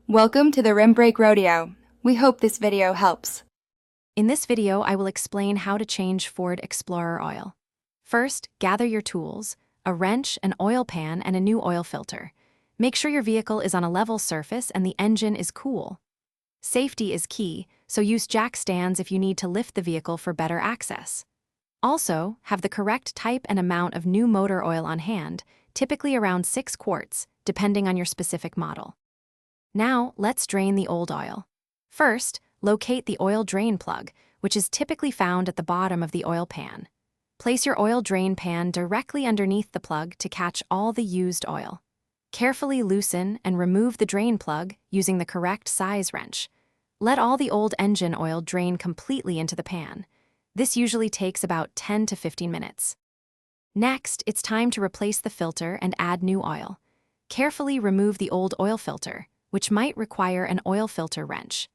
Welcome to the Rim Break Rodeo. We hope this video helps. In this video, I will explain how to change Ford Explorer oil. First, gather your tools, a wrench, an oil pan, and a new oil filter. Make sure your vehicle is on a level surface and the engine is cool. Safety is key, so use jack stands if you need to lift the vehicle for better access. Also, have the correct type and amount of new motor oil on hand, typically around 6 quarts, depending on your specific model. Now, let's drain the old oil. First, locate the oil drain plug, which is typically found at the bottom of the oil pan. Place your oil drain pan directly underneath the plug to catch all the used oil. Carefully loosen and remove the drain plug using the correct size wrench. Let all the old engine oil drain completely into the pan. This usually takes about 10 to 15 minutes. Next, it's time to replace the filter and add new oil. Carefully remove the old oil filter, which might require an oil filter wrench.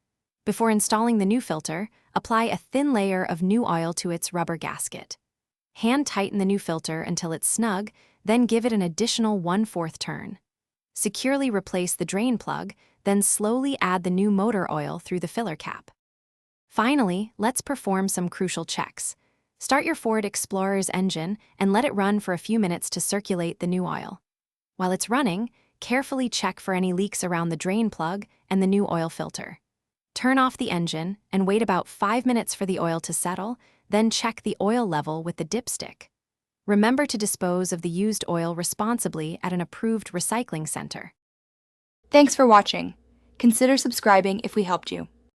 Before installing the new filter, apply a thin layer of new oil to its rubber gasket. Hand tighten the new filter until it's snug, then give it an additional 1/4 turn. Securely replace the drain plug, then slowly add the new motor oil through the filler cap. Finally, let's perform some crucial checks. Start your Ford Explorer's engine and let it run for a few minutes to circulate the new oil. While it's running, carefully check for any leaks around the drain plug and the new oil filter. Turn off the engine and wait about 5 minutes for the oil to settle, then check the oil level with the dipstick. Remember to dispose of the used oil responsibly at an approved recycling center. Thanks for watching. Consider subscribing if we helped you.